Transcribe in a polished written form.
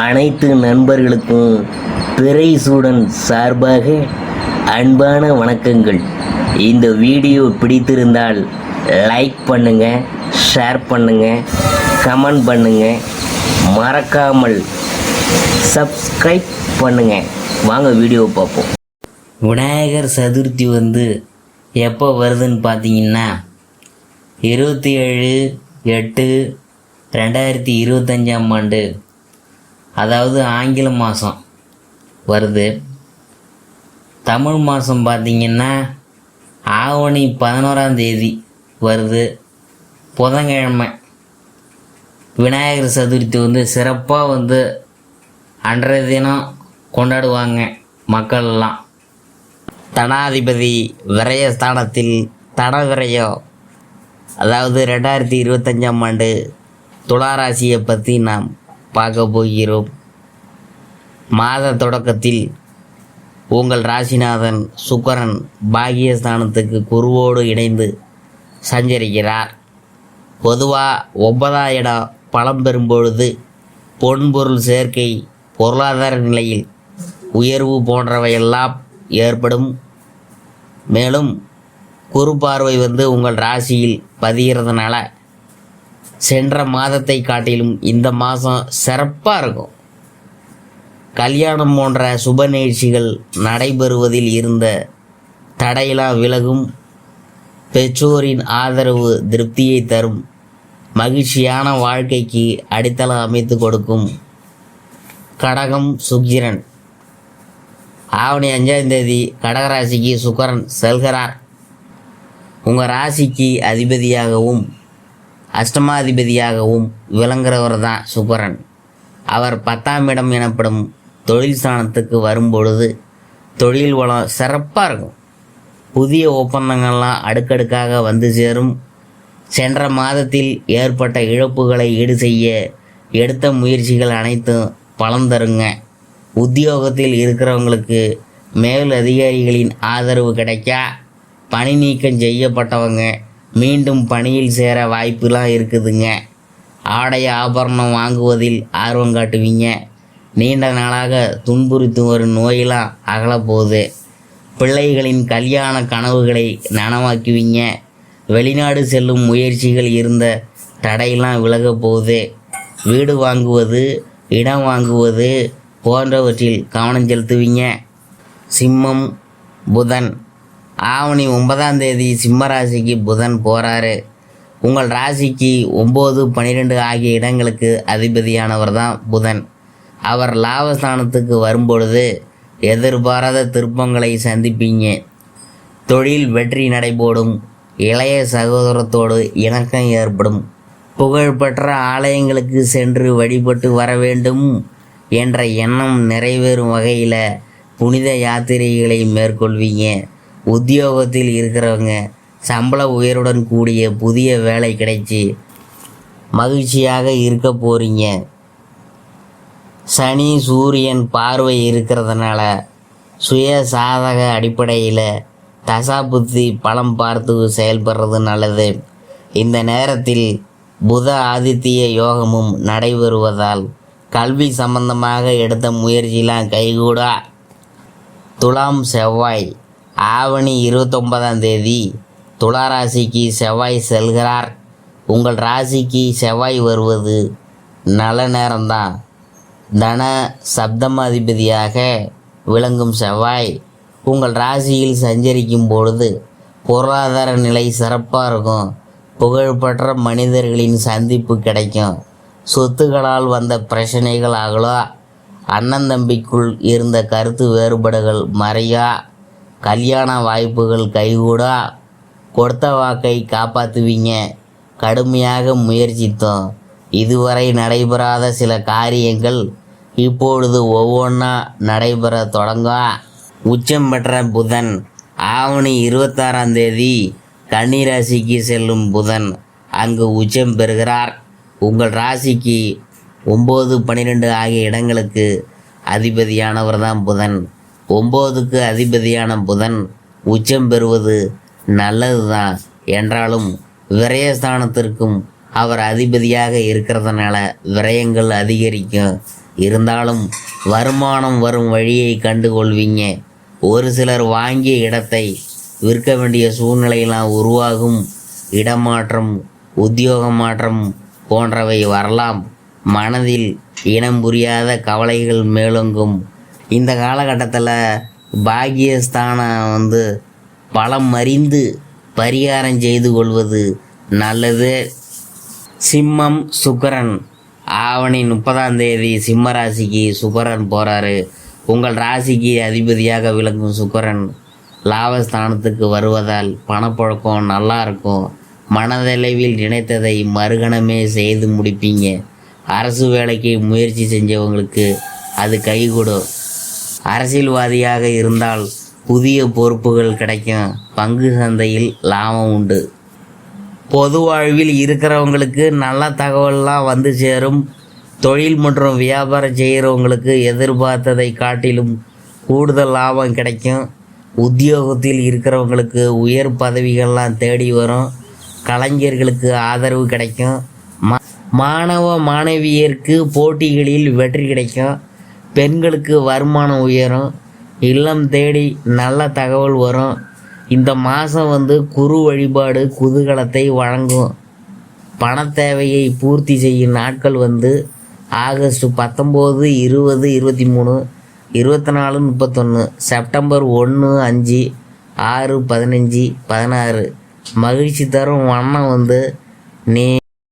அனைத்து நண்பர்களுக்கும் பிறைசூடன் சார்பாக அன்பான வணக்கங்கள். இந்த வீடியோ பிடித்திருந்தால் லைக் பண்ணுங்க, ஷேர் பண்ணுங்க, கமெண்ட் பண்ணுங்க, மறக்காமல் சப்ஸ்கிரைப் பண்ணுங்க. வாங்க வீடியோ பார்ப்போம். விநாயகர் சதுர்த்தி எப்போ வருதுன்னு பார்த்தீங்கன்னா 27/8/2025 அதாவது ஆங்கில மாதம் வருது. தமிழ் மாதம் பார்த்திங்கன்னா ஆவணி 11 வருது, புதன்கிழமை. விநாயகர் சதுர்த்தி சிறப்பாக அன்றைய தினம் கொண்டாடுவாங்க மக்கள்லாம். தனாதிபதி விரயஸ்தானத்தில் தன விரயம், அதாவது 2025 துளாராசியை பற்றி நாம் பார்க்க போகிறோம். மாத தொடக்கத்தில் உங்கள் ராசிநாதன் சுக்கிரன் பாகியஸ்தானத்துக்கு குருவோடு இணைந்து சஞ்சரிக்கிறார். பொதுவாக 9ஆம் இடம் பலம் பெறும்பொழுது பொன்பொருள் சேர்க்கை, பொருளாதார நிலையில் உயர்வு போன்றவையெல்லாம் ஏற்படும். மேலும் குரு பார்வை உங்கள் ராசியில் பதிகிறதுனால சென்ற மாதத்தை காட்டிலும் இந்த மாதம் சிறப்பாக இருக்கும். கல்யாணம் போன்ற சுப நிகழ்ச்சிகள் நடைபெறுவதில் இருந்த தடையெல்லாம் விலகும். பெற்றோரின் ஆதரவு திருப்தியை தரும். மகிழ்ச்சியான வாழ்க்கைக்கு அடித்தளம் அமைத்து கொடுக்கும். கடகம் சுக்கிரன். ஆவணி 5 கடகராசிக்கு சுக்கிரன் செல்கிறார். உங்கள் ராசிக்கு அதிபதியாகவும் அஷ்டமாதிபதியாகவும் விளங்குறவர் தான் சுக்கிரன். அவர் 10ஆம் இடம் எனப்படும் தொழில் ஸ்தானத்துக்கு வரும்பொழுது தொழில் வளம் சிறப்பாக இருக்கும். புதிய ஒப்பந்தங்கள்லாம் அடுக்கடுக்காக வந்து சேரும். சென்ற மாதத்தில் ஏற்பட்ட இழப்புகளை ஈடு செய்ய எடுத்த முயற்சிகள் அனைத்தும் பலன் தருங்க. உத்தியோகத்தில் இருக்கிறவங்களுக்கு மேல் அதிகாரிகளின் ஆதரவு கிடைக்கா. பணி நீக்கம் செய்யப்பட்டவங்க மீண்டும் பணியில் சேர வாய்ப்புலாம் இருக்குதுங்க. ஆடை ஆபரணம் வாங்குவதில் ஆர்வம் காட்டுவீங்க. நீண்ட நாளாக துன்புறுத்தி வரும் நோயெல்லாம் அகலப்போகுது. பிள்ளைகளின் கல்யாண கனவுகளை நனவாக்குவீங்க. வெளிநாடு செல்லும் முயற்சிகள் இருந்த தடையெல்லாம் விலக போகுது. வீடு வாங்குவது, இடம் வாங்குவது போன்றவற்றில் கவனம் செலுத்துவீங்க. சிம்மம் புதன். ஆவணி 9 சிம்ம ராசிக்கு புதன் போகிறாரு. உங்கள் ராசிக்கு 9, 12 ஆகிய இடங்களுக்கு அதிபதியானவர் தான் புதன். அவர் லாபஸ்தானத்துக்கு வரும்பொழுது எதிர்பாராத திருப்பங்களை சந்திப்பீங்க. தொழில் வெற்றி நடைபோடும். இளைய சகோதரத்தோடு இணக்கம் ஏற்படும். புகழ்பெற்ற ஆலயங்களுக்கு சென்று வழிபட்டு வர வேண்டும் என்ற எண்ணம் நிறைவேறும் வகையில் புனித யாத்திரைகளை மேற்கொள்வீங்க. உத்தியோகத்தில் இருக்கிறவங்க சம்பள உயர்வுடன் கூடிய புதிய வேலை கிடைச்சி மகிழ்ச்சியாக இருக்க போகிறீங்க. சனி சூரியன் பார்வை இருக்கிறதுனால சுய சாதக அடிப்படையில் தசாபுத்தி பலம் பார்த்து செயல்படுறது நல்லது. இந்த நேரத்தில் புத ஆதித்ய யோகமும் நடைபெறுவதால் கல்வி சம்பந்தமாக எடுத்த முயற்சியெலாம் கைகூடா. துலாம் செவ்வாய். ஆவணி 29 துளாராசிக்கு செவ்வாய் செல்கிறார். உங்கள் ராசிக்கு செவ்வாய் வருவது நல்ல நேரம்தான். தன சப்தமாதிபதியாக விளங்கும் செவ்வாய் உங்கள் ராசியில் சஞ்சரிக்கும் பொழுது பொருளாதார நிலை சிறப்பாக இருக்கும். புகழ்பெற்ற மனிதர்களின் சந்திப்பு கிடைக்கும். சொத்துக்களால் வந்த பிரச்சனைகள் அகலா. அண்ணன் தம்பிக்குள் இருந்த கருத்து வேறுபாடுகள் மறையா. கல்யாண வாய்ப்புகள் கைகூடா. கொடுத்த வாக்கை காப்பாற்றுவீங்க. கடுமையாக முயற்சித்தோம். இதுவரை நடைபெறாத சில காரியங்கள் இப்பொழுது ஒவ்வொன்றா நடைபெற தொடங்கா. உச்சம் பெற்ற புதன். ஆவணி 26 கன்னிராசிக்கு செல்லும் புதன் அங்கு உச்சம் பெறுகிறார். உங்கள் ராசிக்கு 9, 12 ஆகிய இடங்களுக்கு அதிபதியானவர் தான் புதன். 9க்கு அதிபதியான புதன் உச்சம் பெறுவது நல்லது தான். என்றாலும் விரயஸ்தானத்திற்கும் அவர் அதிபதியாக இருக்கிறதுனால விரயங்கள் அதிகரிக்கும். இருந்தாலும் வருமானம் வரும் வழியை கண்டுகொள்வீங்க. ஒரு சிலர் வாங்கிய இடத்தை விற்க வேண்டிய சூழ்நிலையெல்லாம் உருவாகும். இடமாற்றம், உத்தியோக மாற்றம் போன்றவை வரலாம். மனதில் இனம் புரியாத கவலைகள் மேலோங்கும். இந்த காலகட்டத்தில் பாக்கியஸ்தானம் பலம் அறிந்து பரிகாரம் செய்து கொள்வது நல்லது. சிம்மம், சுக்கிரன். ஆவணி 30ஆம் தேதி சிம்ம ராசிக்கு சுக்கிரன் போகிறாரு. உங்கள் ராசிக்கு அதிபதியாக விளங்கும் சுக்கிரன் லாபஸ்தானத்துக்கு வருவதால் பணப்புழக்கம் நல்லா இருக்கும். மனதளவில் நினைத்ததை மறுகணமே செய்து முடிப்பீங்க. அரசு வேலைக்கு முயற்சி செஞ்சவங்களுக்கு அது கைகூடும். அரசியல்வாதியாக இருந்தால் புதிய பொறுப்புகள் கிடைக்கும். பங்கு சந்தையில் லாபம் உண்டு. பொது வாழ்வில் இருக்கிறவங்களுக்கு நல்ல தகவல்லாம் வந்து சேரும். தொழில் மற்றும் வியாபாரம் செய்கிறவங்களுக்கு எதிர்பார்த்ததை காட்டிலும் கூடுதல் லாபம் கிடைக்கும். உத்தியோகத்தில் இருக்கிறவங்களுக்கு உயர் பதவிகள்லாம் தேடி வரும். கலைஞர்களுக்கு ஆதரவு கிடைக்கும். மாணவ மாணவியருக்கு போட்டிகளில் வெற்றி கிடைக்கும். பெண்களுக்கு வருமானம் உயரும். இல்லம் தேடி நல்ல தகவல் வரும். இந்த மாதம் குரு வழிபாடு குதூகலத்தை வழங்கும். பண தேவையை பூர்த்தி செய்யும் நாட்கள் ஆகஸ்ட் 19, 20, 23, 24, 31, செப்டம்பர் 1, 5, 6, 15, 16. மகிழ்ச்சி தரும் வண்ணம் நீ